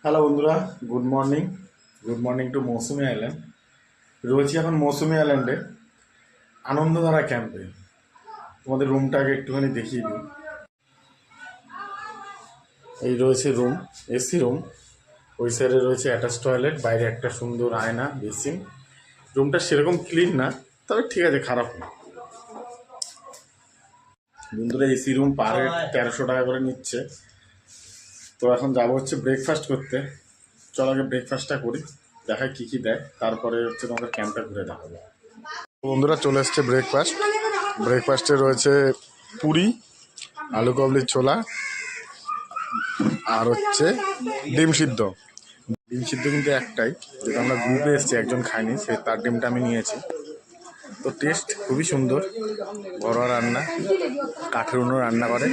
Hello বন্ধুরা, good morning to Mousumi island. রয়েছি এখন মৌসুমি আইল্যান্ডে আনন্দধারা ক্যাম্পে। তোমাদের রুমটাকে একটুখানি দেখিয়ে দিই। এই রয়েছে রুম, এসি রুম। ওই সাইডে রয়েছে অ্যাটাচ টয়লেট, বাইরে একটা সুন্দর আয়না, বেসিন। রুমটা সেরকম ক্লিন না, তবে ঠিক আছে, খারাপ না। বন্ধুরা, এসি রুম পার হেড 1300 টাকা করে নিচ্ছে। তো এখন যাবো হচ্ছে ব্রেকফাস্ট করতে। চল আগে ব্রেকফাস্টটা করি, দেখাই কী কী দেয়, তারপরে হচ্ছে তোমাদের ক্যাম্পটা ঘুরে দেখাবো। বন্ধুরা, চলে এসছে ব্রেকফাস্টে রয়েছে পুরি, আলু কাবলির ছোলা, আর হচ্ছে ডিম সিদ্ধ। কিন্তু একটাই, যেটা আমরা গ্রুপে এসেছি, একজন খাইনি, তার ডিমটা আমি নিয়েছি। তো টেস্ট খুবই সুন্দর, ঘরোয়া রান্না, কাঠের উনুনে রান্না করে।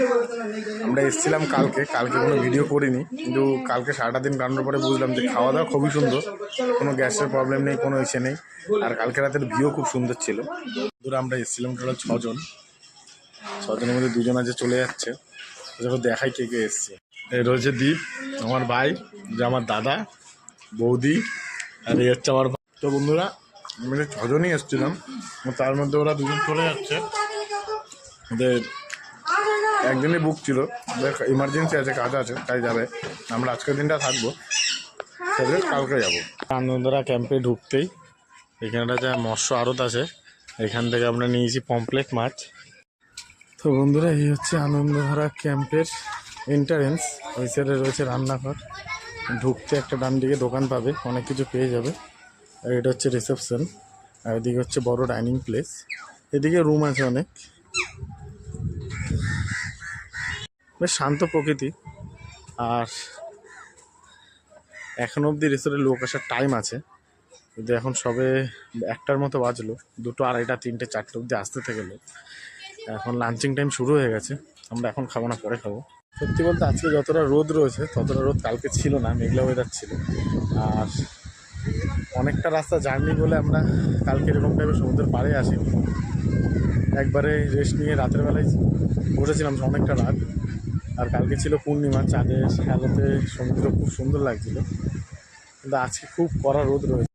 আমরা এসেছিলাম কালকে কোনো ভিডিও করিনি, কিন্তু কালকে সারাটা দিন কাটানোর পরে বুঝলাম যে খাওয়া দাওয়া খুবই সুন্দর, কোনো গ্যাসের প্রবলেম নেই, কোনো ইসে নেই। আর কালকে রাতের ভিউ খুব সুন্দর ছিল। ধরো আমরা এসেছিলাম টোটাল 6 জন, 6 জনের মধ্যে 2 জন আছে চলে যাচ্ছে। যখন দেখাই কে কে এসছে। এই রয়েছে দীপ, আমার ভাই, যে আমার দাদা, বৌদি, আর এই হচ্ছে আমার ভাই। তো বন্ধুরা, আমি 6 জনই এসেছিলাম, তার মধ্যে ওরা 2 জন চলে যাচ্ছে। ওদের একদিনই বুক ছিল, ইমার্জেন্সি আছে, কাজ আছে, তাই যাবে। আমরা আজকের দিনটা থাকবো, সেদিন কালকে যাবো। আনন্দধারা ক্যাম্পে ঢুকতেই এখানটা যা মৎস্য আড়ত আছে, এখান থেকে আমরা নিয়েছি পমপ্লেট মাছ। তো বন্ধুরা, এই হচ্ছে আনন্দধারা ক্যাম্পের এন্ট্রান্স। ওই সাইডে রয়েছে রান্নাঘর, ঢুকতে একটা ডান দিকে দোকান পাবে, অনেক কিছু পেয়ে যাবে। আর এটা হচ্ছে রিসেপশন, আর এদিকে হচ্ছে বড় ডাইনিং প্লেস। এদিকে রুম আছে অনেক, বেশ শান্ত প্রকৃতি। আর এখন অবধি রিসোর্টে লোক আসার টাইম আছে, কিন্তু এখন সবে 1টার মতো বাজলো। 2টো, 2:30, 3টে, 4টে অবধি আসতে থেকে লোক। এখন লাঞ্চিং টাইম শুরু হয়ে গেছে, আমরা এখন খাবো না, পরে খাবো। সত্যি বলতে আজকে যতটা রোদ রয়েছে ততটা রোদ কালকে ছিল না, মেঘলা ওয়েদার ছিল। আর অনেকটা রাস্তা জার্নি বলে আমরা কালকে এরকম টাইপের সমুদ্রের পাড়ে আসিনি, একবারে রেস্ট নিয়ে রাতের বেলায় বসেছিলাম অনেকটা রাত। আর কালকে ছিল পূর্ণিমা, চাঁদের আলোতে সমুদ্র খুব সুন্দর লাগছিল। কিন্তু আজকে খুব কড়া রোদ রয়েছে।